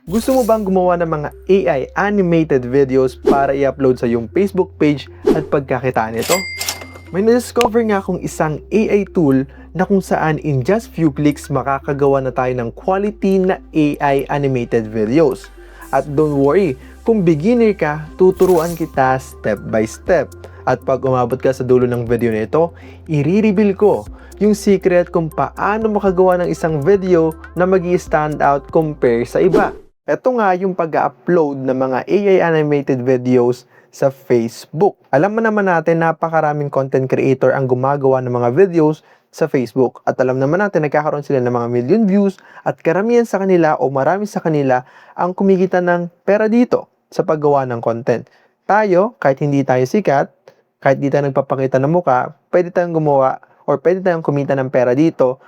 Gusto mo bang gumawa ng mga AI animated videos para i-upload sa iyong Facebook page at pagkakitaan nito? May na-discover nga akong isang AI tool na kung saan in just few clicks makakagawa na tayo ng quality na AI animated videos. At don't worry, kung beginner ka, tuturuan kita step by step. At pag umabot ka sa dulo ng video nito, i-reveal ko yung secret kung paano makagawa ng isang video na mag-i-stand out compare sa iba. Ito nga yung pag-upload ng mga AI animated videos sa Facebook. Alam mo naman natin, napakaraming content creator ang gumagawa ng mga videos sa Facebook. At alam naman natin, nagkakaroon sila ng mga million views at karamihan sa kanila o marami sa kanila ang kumikita ng pera dito sa paggawa ng content. Tayo, kahit hindi tayo sikat, kahit hindi tayo nagpapakita ng muka, pwede tayong gumawa or pwede tayong kumita ng pera dito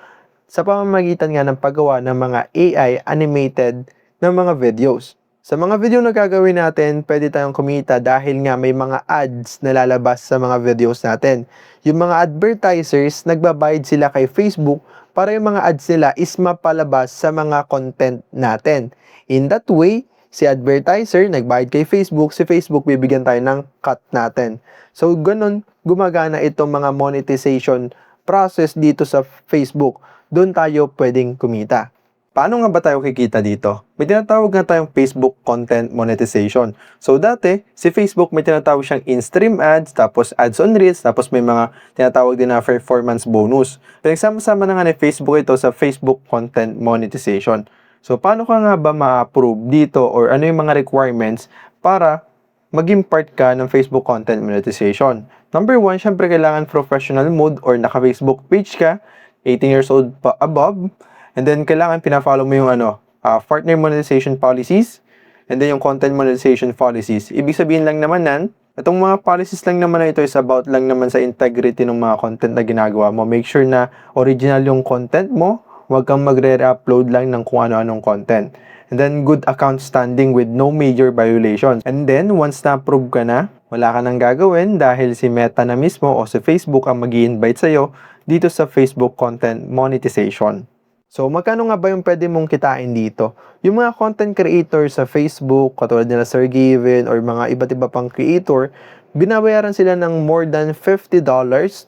sa pamamagitan nga ng paggawa ng mga AI animated ng mga videos. Sa mga video na gagawin natin, pwede tayong kumita dahil nga may mga ads na lalabas sa mga videos natin. Yung mga advertisers, nagbabayad sila kay Facebook para yung mga ads nila is mapalabas sa mga content natin. In that way, si advertiser nagbayad kay Facebook, si Facebook bibigyan tayo ng cut natin. So, ganun gumagana itong mga monetization process dito sa Facebook. Doon tayo pwedeng kumita. Paano nga ba tayo kikita dito? May tinatawag nga tayong Facebook Content Monetization. So dati, si Facebook may tinatawag siyang in-stream ads, tapos ads on Reels, tapos may mga tinatawag din na performance bonus. Pinagsama-sama na nga ni Facebook ito sa Facebook Content Monetization. So paano ka nga ba ma-approve dito or ano yung mga requirements para maging part ka ng Facebook Content Monetization? Number 1, syempre kailangan professional mode or naka-Facebook page ka, 18 years old pa above. And then, kailangan pina-follow mo yung partner monetization policies and then yung content monetization policies. Ibig sabihin lang naman itong mga policies lang naman na ito is about lang naman sa integrity ng mga content na ginagawa mo. Make sure na original yung content mo, huwag kang magre-upload lang ng kung ano-anong content. And then, good account standing with no major violations. And then, once na-approve ka na, wala ka nang gagawin dahil si Meta na mismo o si Facebook ang mag-i-invite sa'yo dito sa Facebook Content Monetization. So, magkano nga ba yung pwede mong kitain dito? Yung mga content creator sa Facebook, katulad nila Sir Given or mga iba't iba pang creator, binabayaran sila ng more than $50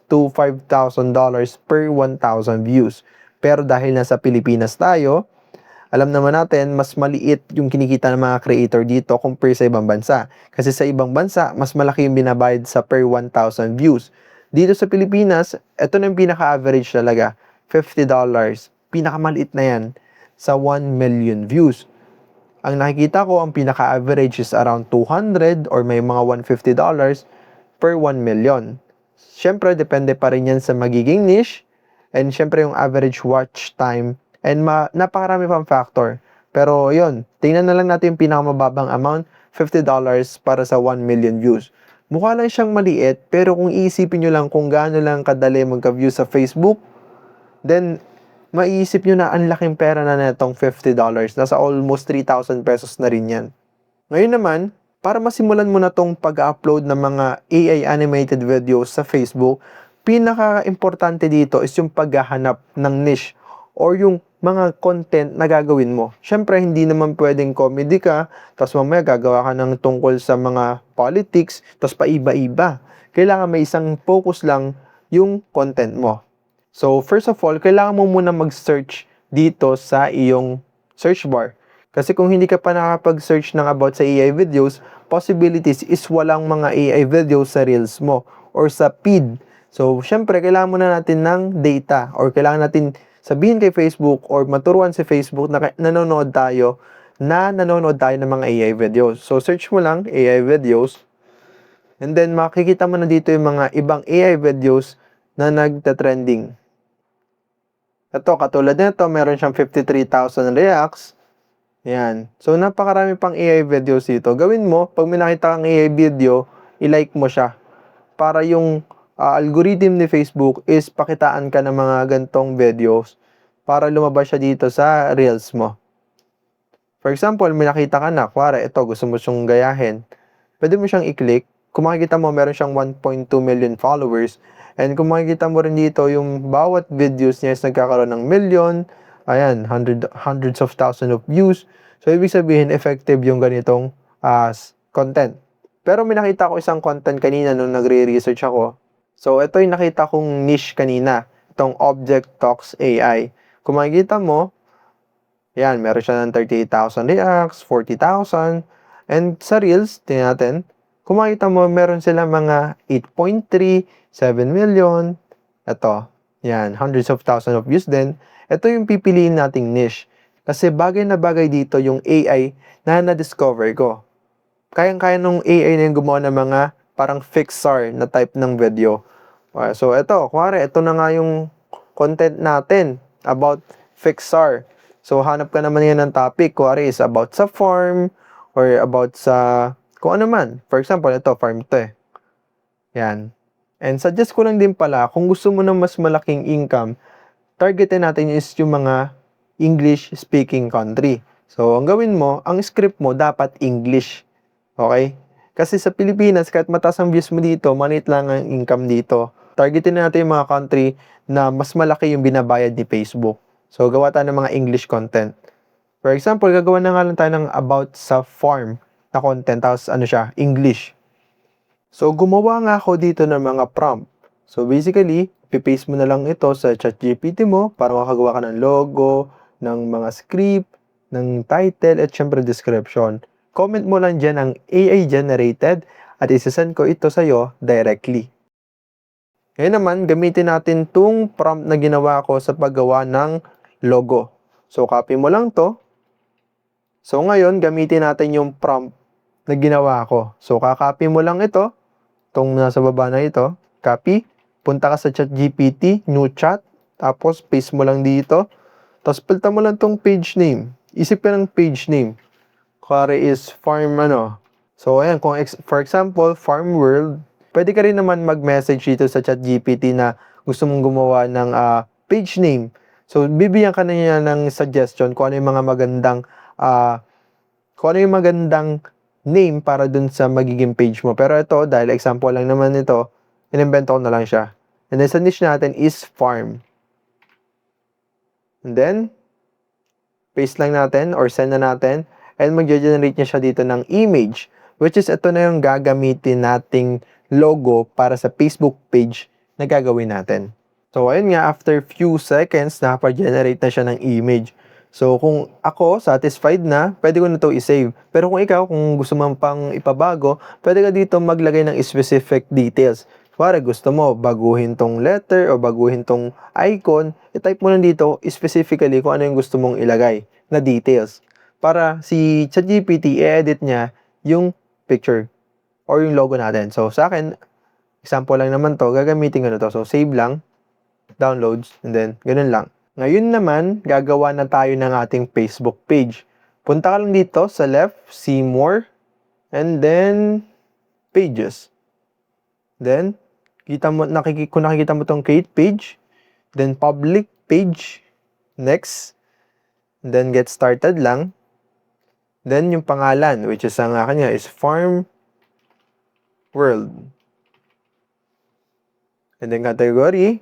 to $5,000 per 1,000 views. Pero dahil nasa Pilipinas tayo, alam naman natin, mas maliit yung kinikita ng mga creator dito compare sa ibang bansa. Kasi sa ibang bansa, mas malaki yung binabayad sa per 1,000 views. Dito sa Pilipinas, ito na yung pinaka-average talaga, $50. Pinakamaliit na yan sa 1 million views. Ang nakikita ko, ang pinaka-average is around 200 or may mga $150 per 1 million. Siyempre, depende pa rin yan sa magiging niche and siyempre yung average watch time and napakarami pang factor. Pero yun, tingnan na lang natin yung pinakamababang amount, $50 para sa 1 million views. Mukha lang siyang maliit, pero kung iisipin nyo lang kung gaano lang kadali magka-view sa Facebook, then maiisip nyo na ang laking pera na netong $50. Nasa almost 3,000 pesos na rin yan. Ngayon naman, para masimulan mo na tong pag-upload ng mga AI animated videos sa Facebook, pinaka-importante dito is yung paghahanap ng niche or yung mga content na gagawin mo. Siyempre, hindi naman pwedeng comedy ka, tapos mamaya gagawa ka ng tungkol sa mga politics, tapos paiba-iba. Kailangan may isang focus lang yung content mo. So, first of all, kailangan mo muna mag-search dito sa iyong search bar. Kasi kung hindi ka pa nakapag-search ng about sa AI videos, possibilities is walang mga AI videos sa Reels mo or sa feed. So, syempre, kailangan muna natin ng data or kailangan natin sabihin kay Facebook or maturuan si Facebook na nanonood tayo ng mga AI videos. So, search mo lang AI videos and then makikita mo na dito yung mga ibang AI videos na nagta-trending. Ito, katulad nito, meron siyang 53,000 reacts. Yan. So, napakarami pang AI videos dito. Gawin mo, pag may nakita kang AI video, i-like mo siya. Para yung algorithm ni Facebook is pakitaan ka ng mga gantong videos para lumabas siya dito sa Reels mo. For example, may nakita ka na, kuwari, ito, gusto mo siyang gayahin. Pwede mo siyang i-click. Kung makikita mo, meron siyang 1.2 million followers. And kung makikita mo rin dito, yung bawat videos niya is nagkakaroon ng million, ayan, hundreds of thousands of views. So, ibig sabihin, effective yung ganitong content. Pero may nakita ko isang content kanina nung nagre-research ako. So, ito yung nakita kong niche kanina. Itong Object Talks AI. Kung makikita mo, yan, meron siya ng 38,000 reacts, 40,000. And sa Reels, tingnan natin, kung makita mo, meron sila mga 8.3, 7 million. Ito, yan, hundreds of thousands of views din. Ito yung pipiliin nating niche. Kasi bagay na bagay dito yung AI na na-discover ko. Kayang-kaya nung AI na yung gumawa ng mga parang Pixar na type ng video. So, ito, kuwari, ito na nga yung content natin about Pixar. So, hanap ka naman yan ng topic. Kuwari is about sa farm or about sa kung ano man. For example, ito, farm to eh. Yan. And suggest ko lang din pala, kung gusto mo ng mas malaking income, targetin natin is yung mga English-speaking country. So, ang gawin mo, ang script mo dapat English. Okay? Kasi sa Pilipinas, kahit mataas ang views mo dito, maliit lang ang income dito. Targetin natin yung mga country na mas malaki yung binabayad ni Facebook. So, gawa tayo ng mga English content. For example, gagawa na nga lang tayo ng about sa farm na content. Tapos, ano siya? English. So, gumawa nga ako dito ng mga prompt. So, basically, pipaste mo na lang ito sa ChatGPT mo para makagawa ka ng logo, ng mga script, ng title, at syempre description. Comment mo lang dyan ang AI generated at isasend ko ito sa'yo directly. Ngayon naman, gamitin natin itong prompt na ginawa ko sa paggawa ng logo. So, copy mo lang to. So, ngayon, gamitin natin yung prompt na ginawa ko. So, kakopy mo lang ito. Itong nasa baba na ito. Copy. Punta ka sa ChatGPT, new chat. Tapos, paste mo lang dito. Tapos, pilta mo lang itong page name. Isip ka ng page name. Kuwari is farm ano. So, ayan. Kung for example, farm world. Pwede ka rin naman mag-message dito sa ChatGPT na gusto mong gumawa ng page name. So, bibigyan ka na niya ng suggestion kung ano yung mga magandang name para dun sa magiging page mo. Pero ito, dahil example lang naman ito, inimbento ko na lang siya. And then, sa niche natin is farm. And then, paste lang natin or send na natin. And mag-generate niya siya dito ng image. Which is, ito na yung gagamitin nating logo para sa Facebook page na gagawin natin. So, ayun nga, after few seconds, nakapa-generate na siya ng image. So, kung ako satisfied na, pwede ko na ito i-save. Pero kung ikaw, kung gusto mo pang ipabago, pwede ka dito maglagay ng specific details. Para gusto mo, baguhin tong letter o baguhin tong icon, i-type mo lang dito specifically kung ano yung gusto mong ilagay na details. Para si ChatGPT, i-edit niya yung picture or yung logo natin. So, sa akin, example lang naman to, gagamitin ko na to. So, save lang, downloads, and then, ganun lang. Ngayon naman, gagawa na tayo ng ating Facebook page. Punta ka lang dito sa left, see more, and then, pages. Then, kung nakikita mo tong create page, then public page, next, and then get started lang. Then, yung pangalan, which is ang akin niya, is Farm World. And then, category,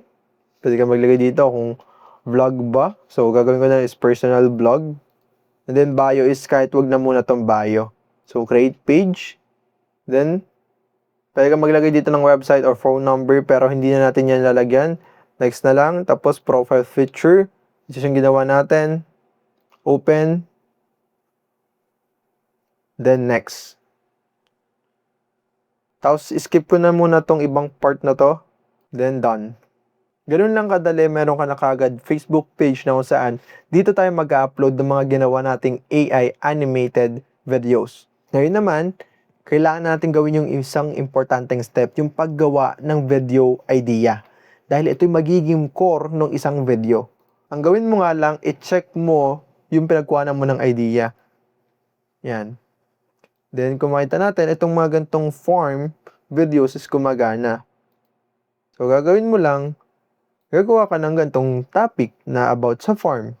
pwede ka maglagay dito kung vlog ba. So, gagawin ko na is personal vlog. And then, bio is kahit wag na muna tong bio. So, create page. Then, pwede ka maglagay dito ng website or phone number pero hindi na natin yan lalagyan. Next na lang. Tapos, profile picture. Ito yung ginawa natin. Open. Then, next. Tapos, skip ko na muna tong ibang part na to. Then, done. Ganun lang kadali, meron ka na kagad Facebook page na kung saan dito tayo mag-upload ng mga ginawa nating AI animated videos. Ngayon naman, kailangan natin gawin yung isang importanteng step, yung paggawa ng video idea. Dahil ito'y magiging core ng isang video. Ang gawin mo nga lang, i-check mo yung pinagkuhanan mo ng idea. Yan. Then, kung makita natin, itong mga gantong form videos is gumagana. So, gagawin mo lang, gagawa ka ng gantong topic na about sa farm.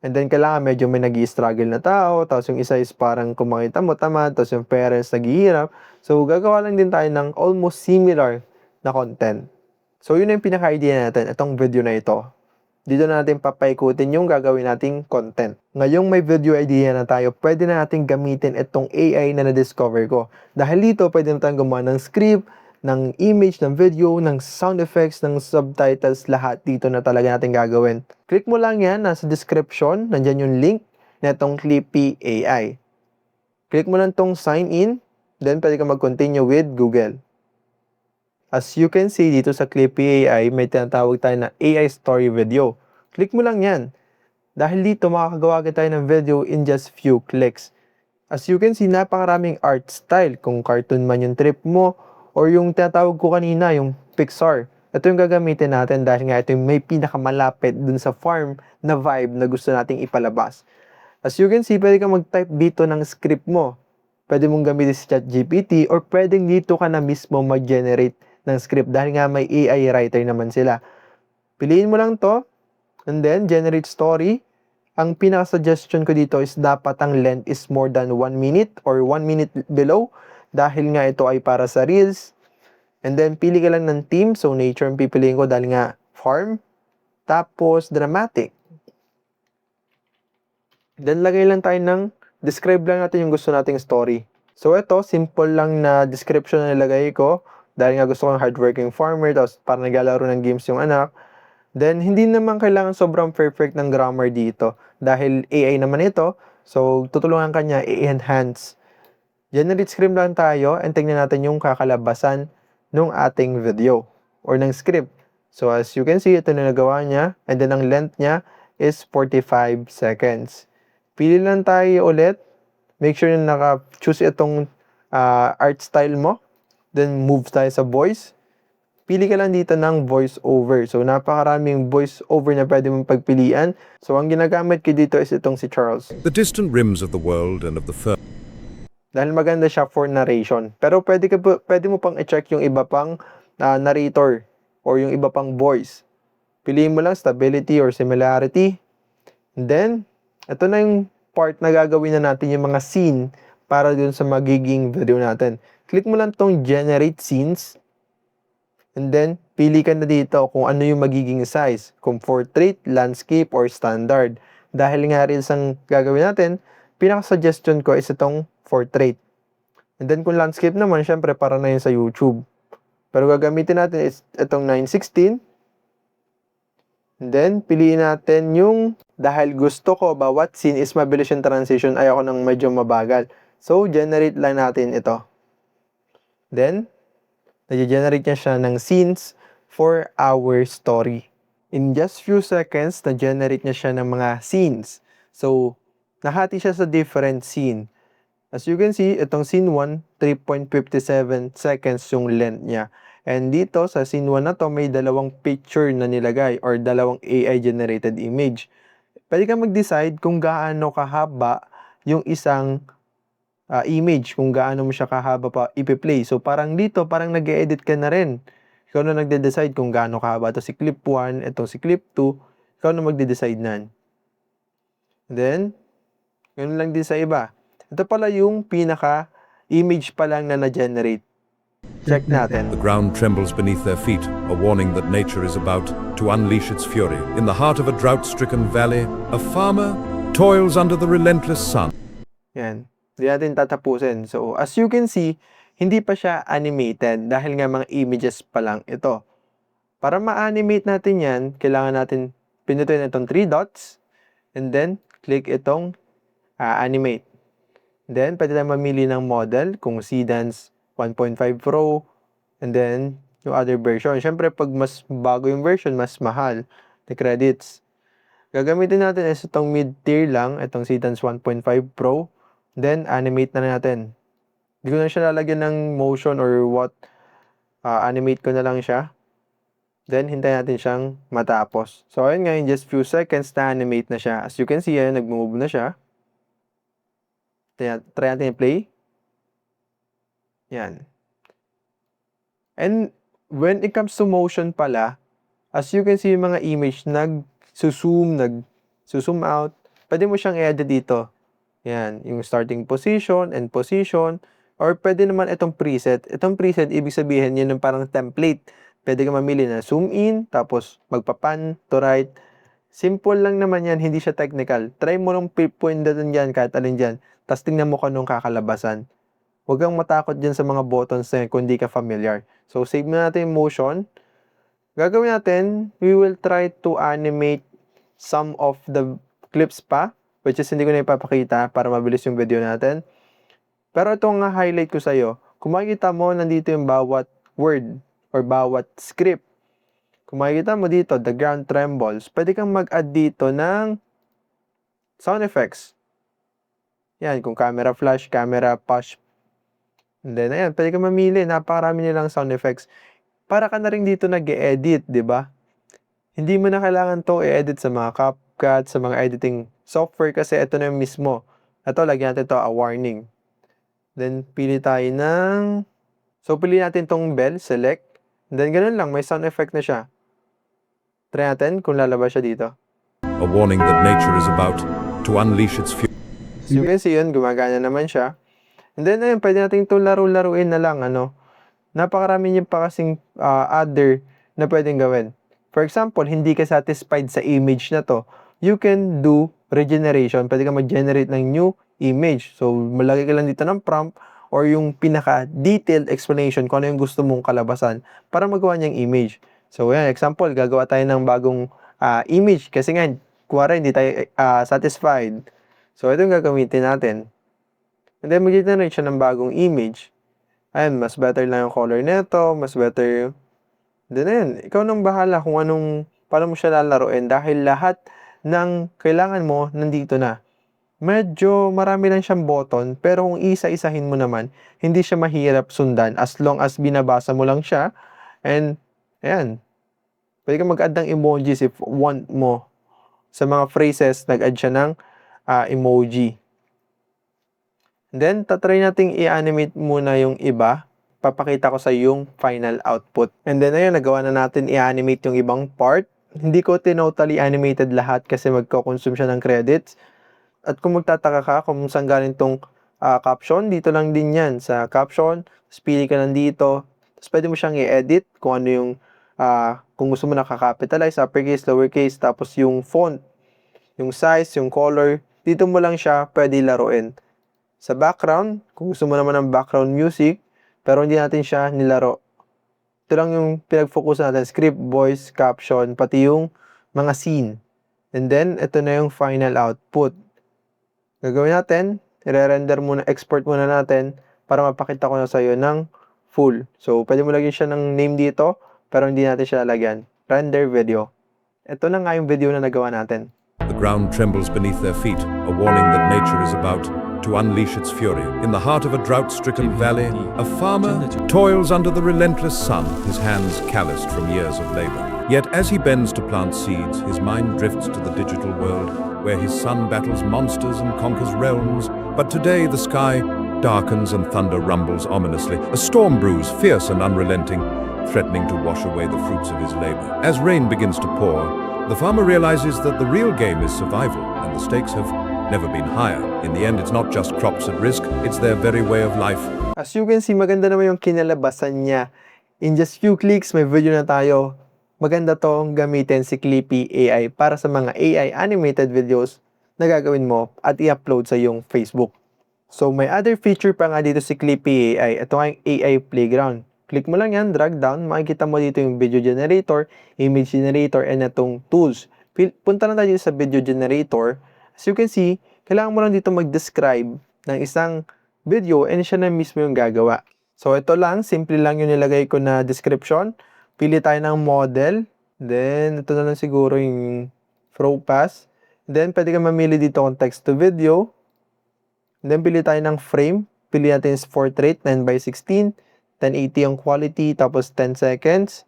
And then, kailangan medyo may nag-i-struggle na tao. Tapos, yung isa is parang kung makita mo, tamad. Tapos, yung parents naghihirap. So, gagawa lang din tayo ng almost similar na content. So, yun yung pinaka-idea natin. Itong video na ito. dito na natin papaikutin yung gagawin nating content. Ngayong may video idea na tayo, pwede na natin gamitin itong AI na na-discover ko. Dahil dito, pwede na tayong gumawa ng script, ng image, ng video, ng sound effects, ng subtitles, lahat dito na talaga natin gagawin. Click mo lang yan, nasa description, nandyan yung link na itong Clippy AI. Click mo lang itong sign in, then pwede ka mag-continue with Google. As you can see dito sa Clippy AI, may tinatawag tayo na AI story video. Click mo lang yan. Dahil dito, makakagawa ka tayo ng video in just few clicks. As you can see, napakaraming art style. Kung cartoon man yung trip mo, or yung tinatawag ko kanina, yung Pixar. Ito yung gagamitin natin dahil nga ito yung may pinakamalapit dun sa farm na vibe na gusto nating ipalabas. As you can see, pwede ka mag-type dito ng script mo. Pwede mong gamitin si ChatGPT or pwedeng dito ka na mismo mag-generate ng script dahil nga may AI writer naman sila. Piliin mo lang to and then generate story. Ang pinaka-suggestion ko dito is dapat ang length is more than 1 minute or 1 minute below dahil nga ito ay para sa reels. And then pili ka lang ng theme. So nature ang pipiliin ko dahil nga farm. Tapos dramatic. Then lagay lang tayo ng describe lang natin yung gusto nating story. So ito, simple lang na description na nilagay ko. Dahil nga gusto ko ng hardworking farmer, tapos para naglalaro ng games yung anak. Then, hindi naman kailangan sobrang perfect ng grammar dito. Dahil AI naman ito, so tutulungan ka niya i-enhance. Generate script lang tayo, and tingnan natin yung kakalabasan ng ating video or ng script. So, as you can see, ito na nagawa niya, and then ang length niya is 45 seconds. Pili lang tayo ulit. Make sure na naka-choose itong art style mo. Then, move tayo sa voice. Pili ka lang dito ng voice over. So, napakaraming voice over na pwede mong pagpilian. So, ang ginagamit ko dito is itong si Charles. The distant rims of the world and of the firm. Dahil maganda siya for narration. Pero pwede mo pang i-check yung iba pang narrator or yung iba pang voice. Piliin mo lang stability or similarity. And then, ito na yung part na gagawin na natin yung mga scene para dun sa magiging video natin. Click mo lang tong generate scenes. And then, pili ka na dito kung ano yung magiging size. Kung portrait, landscape, or standard. Dahil nga rin ang gagawin natin, pinaka-suggestion ko is itong portrait. And then, kung landscape naman, syempre para na yun sa YouTube. Pero gagamitin natin is itong 916. And then, piliin natin yung, dahil gusto ko bawat scene is mabilis yung transition, ayoko nang medyo mabagal. So, generate lang natin ito. Then, nag-generate niya siya ng scenes for our story. In just few seconds, na-generate niya siya ng mga scenes. So, nahati siya sa different scene. As you can see, itong scene 1, 3.57 seconds yung length niya. And dito, sa scene 1 na to, may dalawang picture na nilagay or dalawang AI-generated image. Pwede ka mag-decide kung gaano kahaba yung isang image, kung gaano mo siya kahaba pa ipi-play. So, parang dito, parang nag-edit ka na rin. Ikaw na nagde-decide kung gaano kahaba. Ito si clip 1, ito si clip 2. Ikaw na magde-decide nan. Then, yun lang din sa iba. Ito pala yung pinaka-image pa lang na na-generate. Check natin. The ground trembles beneath their feet, a warning that nature is about to unleash its fury. In the heart of a drought-stricken valley, a farmer toils under the relentless sun. Yan. Hindi natin tatapusin. So, as you can see, hindi pa siya animated dahil nga mga images pa lang ito. Para ma-animate natin yan, kailangan natin pinutin itong 3 dots and then click itong animate. Then, pwede tayo mamili ng model kung Seedance 1.5 Pro and then yung other version. Siyempre, pag mas bago yung version, mas mahal the credits. Gagamitin natin is itong mid-tier lang, itong Seedance 1.5 Pro. Then, animate na natin. Hindi ko na siya lalagyan ng motion or what. Animate ko na lang siya. Then, hintayin natin siyang matapos. So, ayun nga, in just few seconds, na-animate na siya. As you can see, ayun, nag-move na siya. Try natin i-play. Yan. And, when it comes to motion pala, as you can see, yung mga image, nag-zoom out. Pwede mo siyang i-edit dito. Yan, yung starting position, end position, or pwede naman itong preset. Itong preset, ibig sabihin, yun yung parang template. Pwede ka mamili na zoom in, tapos magpa-pan to right, Simple lang naman yan, hindi siya technical. Try mo lang pindutin dyan kahit alin dyan. Tapos tingnan mo kung anong kakalabasan. Huwag kang matakot dyan sa mga buttons na yan kung di ka familiar. So, save na natin yung motion. Gagawin natin, we will try to animate some of the clips pa, which is hindi ko na ipapakita para mabilis yung video natin. Pero ito nga highlight ko sa'yo. Kung makikita mo, nandito yung bawat word or bawat script. Kung makikita mo dito, the ground trembles, pwede kang mag-add dito ng sound effects. Yan, kung camera flash, camera push. And then, ayan, pwede kang mamili. Napakarami nilang sound effects. Para ka na rin dito nag-e-edit, di ba? Hindi mo na kailangan to i-edit sa mga CapCut, sa mga editing software kasi ito na yung mismo. Ito, lagyan natin to a warning. Then, pili tayo ng... So, pili natin tong bell, select. And then, ganun lang, may sound effect na siya. Try natin kung lalabas siya dito. A warning that nature is about to unleash its fury. So, you can see yun, gumagana naman siya. And then, ayun, pwede natin itong laro-laruin na lang, Napakarami niyo pa kasing other na pwedeng gawin. For example, hindi ka satisfied sa image na to, you can do regeneration. Pwede ka mag-generate ng new image. So, malagay ka lang dito ng prompt or yung pinaka-detailed explanation kung ano yung gusto mong kalabasan para magawa niyang image. So, yan, example, gagawa tayo ng bagong image kasi nga, kuwara hindi tayo satisfied. So, ito yung gagamitin natin. And then, mag-generate siya ng bagong image. Ayan, mas better lang yung color nito, mas better. Then, ayan, ikaw nang bahala kung paano mo siya lalaroin dahil lahat ng kailangan mo nandito na. Medyo marami lang siyang button, pero kung isa-isahin mo naman, hindi siya mahirap sundan as long as binabasa mo lang siya. And, ayan, pwede kang mag-add ng emojis if want mo. Sa mga phrases, nag-add siya ng emoji. And then, tatry nating i-animate muna yung iba. Papakita ko sa yung final output. And then, ayun, nagawa na natin i-animate yung ibang part. Hindi ko totally animated lahat kasi magko-consume siya ng credits. At kung magtataka ka kung saan galing tong caption, dito lang din yan sa caption. Tapos pili ka lang dito. Tapos pwede mo siyang i-edit kung ano yung, kung gusto mo nakakapitalize, uppercase, lowercase, tapos yung font, yung size, yung color. Dito mo lang siya pwede laruin. Sa background, kung gusto mo naman ng background music, pero hindi natin siya nilaro. Ito lang yung pinag-focus natin, script, voice, caption, pati yung mga scene. And then, ito na yung final output. Gagawin natin, i-render muna, export muna natin para mapakita ko na sa'yo ng full. So, pwede mo lagyan siya ng name dito, pero hindi natin siya lalagyan. Render video. Ito na nga yung video na nagawa natin. The ground trembles beneath their feet, a warning that nature is about to unleash its fury. In the heart of a drought-stricken valley, a farmer toils under the relentless sun, his hands calloused from years of labor. Yet as he bends to plant seeds, his mind drifts to the digital world, where his son battles monsters and conquers realms. But today the sky darkens and thunder rumbles ominously. A storm brews, fierce and unrelenting, threatening to wash away the fruits of his labor. As rain begins to pour, the farmer realizes that the real game is survival, and the stakes have never been higher. In the end, it's not just crops at risk, it's their very way of life. As you can see, maganda naman yung kinalabasan niya. In just few clicks, may video na tayo. Maganda tong gamitin si Clippy AI para sa mga AI animated videos na gagawin mo at i-upload sa iyong Facebook. So, may other feature pa nga dito si Clippy AI. Ito nga yung AI Playground. Click mo lang yan, drag down, makikita mo dito yung video generator, image generator, and itong tools. Punta na tayo sa video generator. As you can see, kailangan mo lang dito mag-describe ng isang video and siya na mismo yung gagawa. So, ito lang, simple lang yung nilagay ko na description. Pili tayo ng model. Then, ito na lang siguro yung throw pass. Then, pwede ka mamili dito kung text to video. Then, pili tayo ng frame. Pili natin is portrait, 9:16. 1080 ang quality, tapos 10 seconds.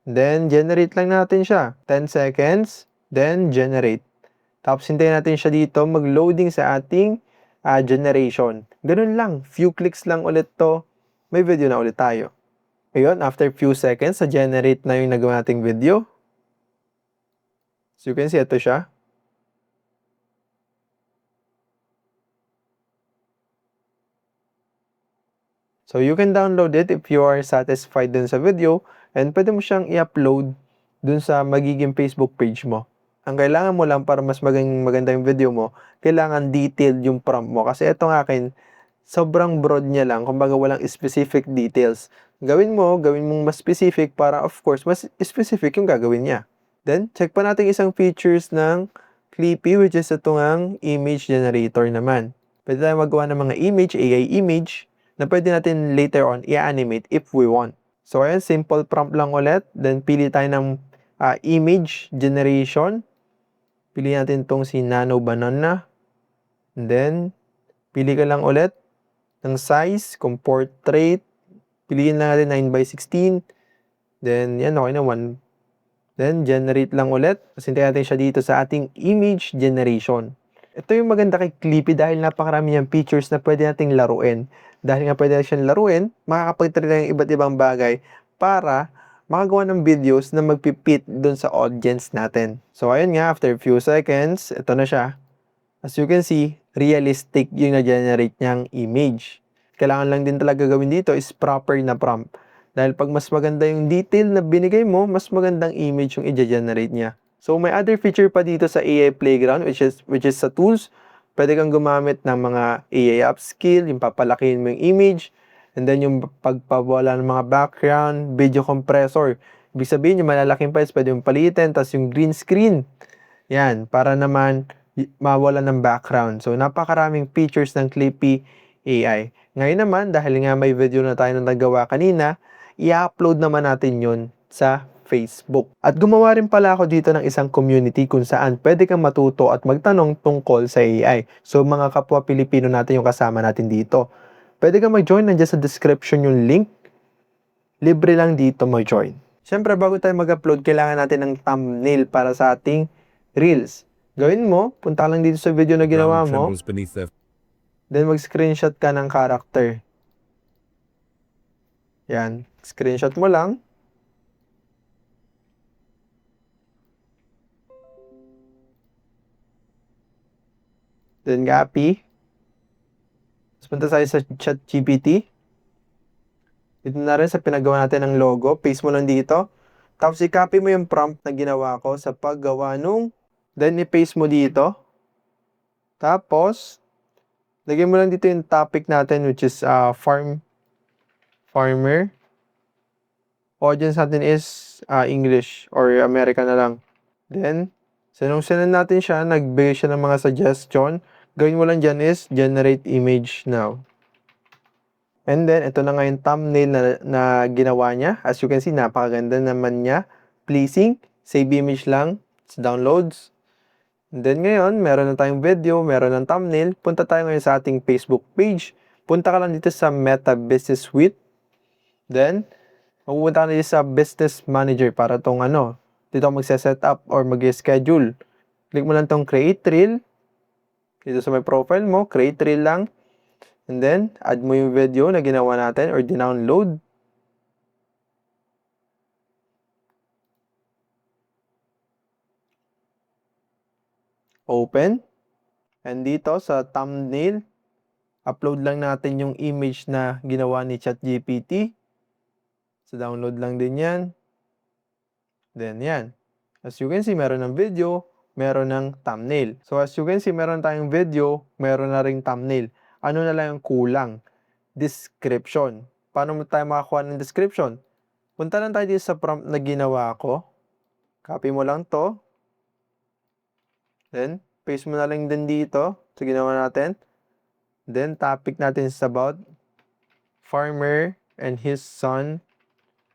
Then, generate lang natin siya. 10 seconds. Then, generate. Tapos, hintayin natin siya dito mag-loading sa ating generation. Ganun lang. Few clicks lang ulit to. May video na ulit tayo. Ayun, after few seconds, na-generate na yung nagawa nating video. So, you can see, ito siya. So, you can download it if you are satisfied dun sa video and pwede mo siyang i-upload dun sa magiging Facebook page mo. Ang kailangan mo lang para mas maganda yung video mo, kailangan detailed yung prompt mo. Kasi itong akin, sobrang broad niya lang. Kumbaga walang specific details. Gawin mong mas specific para of course, mas specific yung gagawin niya. Then, check pa natin isang features ng Clippy, which is ito ngang image generator naman. Pwede tayo magawa ng mga image, AI image, na pwede natin later on i-animate if we want. So, ayan, simple prompt lang ulit. Then, pili tayo ng image generation. Pili natin itong si Nano Banana. And then, pili ka lang ulit ng size, kung portrait. Piliin lang natin 9:16. Then, yan, okay na, 1. Then, generate lang ulit. Pasintayin natin siya dito sa ating image generation. Ito yung maganda kay Clippy dahil napakarami niyang features na pwede nating laruin. Dahil nga pwede natin siyang laruin, makakapagtry tayo ng iba't ibang bagay para makagawa ng videos na magpipit dun sa audience natin. So, ayun nga, after a few seconds, ito na siya. As you can see, realistic yung na-generate niyang image. Kailangan lang din talaga gawin dito is proper na prompt. Dahil pag mas maganda yung detail na binigay mo, mas magandang image yung i-generate niya. So, may other feature pa dito sa AI Playground, which is sa tools. Pwede kang gumamit ng mga AI upskill, yung papalakihin mo yung image, and then yung pagpawala ng mga background, video compressor. Ibig sabihin, yung malalaking files, pwede yung palitin, tapos yung green screen. Yan, para naman mawala ng background. So, napakaraming features ng Clippy AI. Ngayon naman, dahil nga may video na tayo na nagawa kanina, i-upload naman natin yun sa Facebook. At gumawa rin pala ako dito ng isang community kung saan pwede kang matuto at magtanong tungkol sa AI. So, mga kapwa Pilipino natin yung kasama natin dito. Pwede kang mag-join, nandiyan sa description yung link. Libre lang dito mag-join. Siyempre, bago tayo mag-upload, kailangan natin ng thumbnail para sa ating Reels. Gawin mo, punta lang dito sa video na ginawa Ground mo. trembles beneath their Then, mag-screenshot ka ng character. Yan. Screenshot mo lang. Then, copy. Tapos, punta tayo sa ChatGPT. Dito na rin sa pinagawa natin ng logo. Paste mo lang dito. Tapos, i-copy mo yung prompt na ginawa ko sa paggawa nung. Then, i-paste mo dito. Tapos, lagyan mo lang dito yung topic natin, which is farmer. Audience natin is English or American na lang. Then, sinunod natin siya, nagbigay siya ng mga suggestion. Gawin mo lang dyan is generate image now. And then, ito na nga yung thumbnail na ginawa niya. As you can see, napakaganda naman niya. Pleasing. Save image lang. It's downloads. And then ngayon, meron na tayong video, meron ng thumbnail. Punta tayo ngayon sa ating Facebook page. Punta ka lang dito sa Meta Business Suite. Then, mapupunta ka na dito sa Business Manager para tong dito magse-set up or mag-schedule. Click mo lang tong Create Reel. Dito sa may profile mo, Create Reel lang. And then, add mo yung video na ginawa natin or dinownload. Open. And dito sa thumbnail, upload lang natin yung image na ginawa ni ChatGPT. So, download lang din yan. Then, yan. As you can see, meron ng video, meron ng thumbnail. So, as you can see, meron tayong video, meron na ring thumbnail. Ano na lang yung kulang? Description. Paano mo tayo makakuha ng description? Punta lang tayo dito sa prompt na ginawa ko. Copy mo lang to. Then, paste mo na lang din dito sa ginawa natin. Then, topic natin is about farmer and his son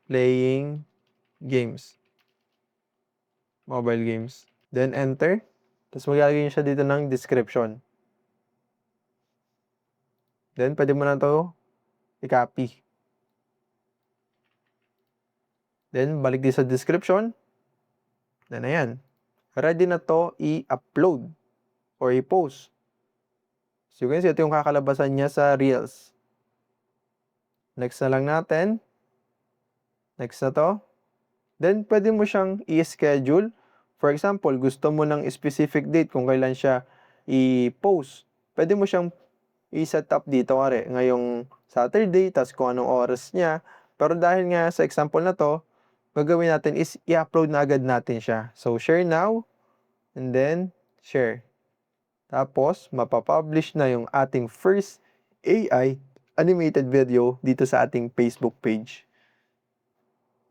playing games. Mobile games. Then, enter. Tapos, maglalagay siya dito ng description. Then, pwede mo na to i-copy. Then, balik din sa description. Then, ayan. Ready na to i-upload or i-post. So, you can see, ito yung kakalabasan niya sa Reels. Next na lang natin. Next na to. Then, pwede mo siyang i-schedule. For example, gusto mo ng specific date kung kailan siya i-post. Pwede mo siyang i-set up dito kare ngayong Saturday, tas kung anong oras niya. Pero dahil nga sa example na to, gagawin natin is i-upload na agad natin siya. So, share now. and then share. Tapos, mapapublish na yung ating first AI animated video dito sa ating Facebook page.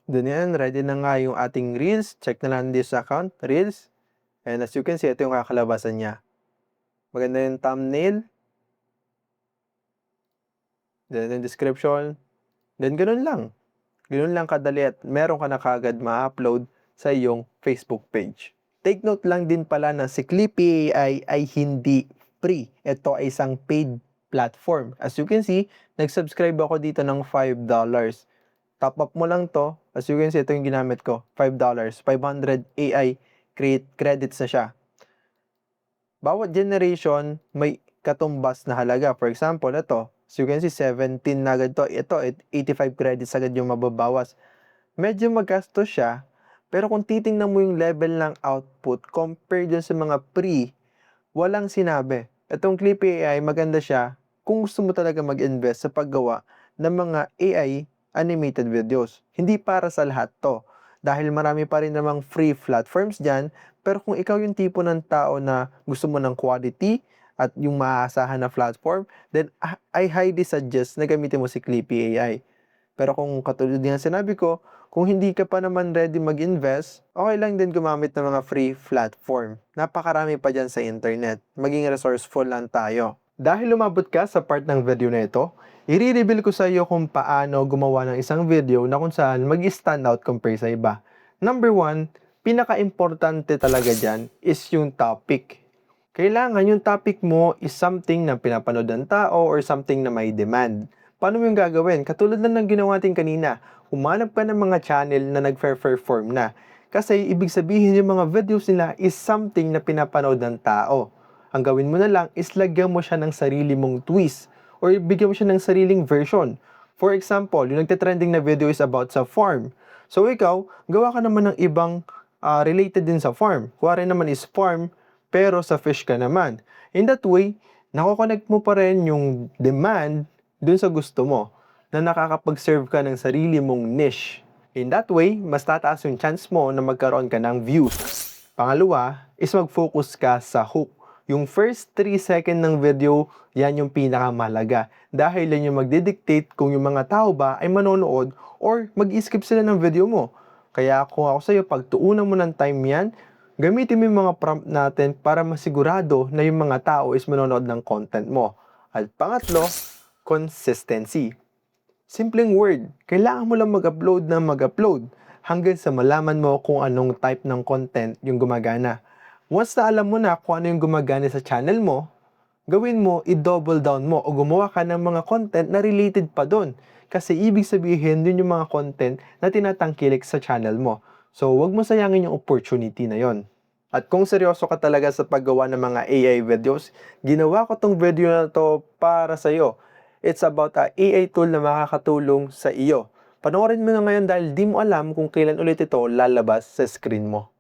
Then yan, ready na nga yung ating Reels. Check na lang this account, Reels. And as you can see, ito yung kakalabasan niya. Maganda yung thumbnail. Then yung description. Then ganun lang. Ganun lang kadali at meron ka na kagad ma-upload sa iyong Facebook page. Take note lang din pala na si Clippy AI ay hindi free. Ito ay isang paid platform. As you can see, nag-subscribe ako dito ng $5. Top up mo lang to. As you can see, ito yung ginamit ko. $5. 500 AI credits na siya. Bawat generation, may katumbas na halaga. For example, ito. As you can see, 17 na agad to. Ito, 85 credits agad yung mababawas. Medyo magastos siya. Pero kung titingnan mo yung level ng output compared dun sa mga pre, walang sinabi. Itong Clippy AI, maganda siya kung gusto mo talaga mag-invest sa paggawa ng mga AI animated videos. Hindi para sa lahat to. Dahil marami pa rin namang free platforms dyan, pero kung ikaw yung tipo ng tao na gusto mo ng quality at yung maaasahan na platform, then I highly suggest na gamitin mo si Clippy AI. Pero kung katulad din ang sinabi ko, kung hindi ka pa naman ready mag-invest, okay lang din gumamit ng mga free platform. Napakarami pa dyan sa internet. Maging resourceful lang tayo. Dahil lumabot ka sa part ng video na ito, i-reveal ko sa iyo kung paano gumawa ng isang video na kung saan mag-stand out compare sa iba. Number 1, pinaka-importante talaga dyan is yung topic. Kailangan yung topic mo is something na pinapanood ng tao or something na may demand. Paano mo yung gagawin? Katulad na ng ginawa natin kanina, humanap ka ng mga channel na nag-perform na. Kasi ibig sabihin yung mga videos nila is something na pinapanood ng tao. Ang gawin mo na lang is lagyan mo siya ng sarili mong twist or bigyan mo siya ng sariling version. For example, yung nagte-trending na video is about sa farm. So ikaw, gawa ka naman ng ibang related din sa farm. Kuwari naman is farm, pero sa fish ka naman. In that way, nako-connect mo pa rin yung demand dun sa gusto mo na nakakapag-serve ka ng sarili mong niche. In that way, mas tataas yung chance mo na magkaroon ka ng views. Pangalawa is mag-focus ka sa hook. Yung first 3 second ng video, yan yung pinakamahalaga. Dahil yan yung magdidictate kung yung mga tao ba ay manonood or mag-skip sila ng video mo. Kaya kung ako sa'yo, pagtuunan mo ng time yan, gamitin mo yung mga prompt natin para masigurado na yung mga tao is manonood ng content mo. At pangatlo, consistency. Simpleng word, kailangan mo lang mag-upload na mag-upload hanggang sa malaman mo kung anong type ng content yung gumagana. Once na alam mo na kung ano yung gumagana sa channel mo, gawin mo, i-double down mo o gumawa ka ng mga content na related pa doon. Kasi ibig sabihin, yun yung mga content na tinatangkilik sa channel mo. So, wag mo sayangin yung opportunity na yon. At kung seryoso ka talaga sa paggawa ng mga AI videos, ginawa ko tong video na to para sa iyo. It's about a AI tool na makakatulong sa iyo. Panoorin mo na ngayon dahil di mo alam kung kailan ulit ito lalabas sa screen mo.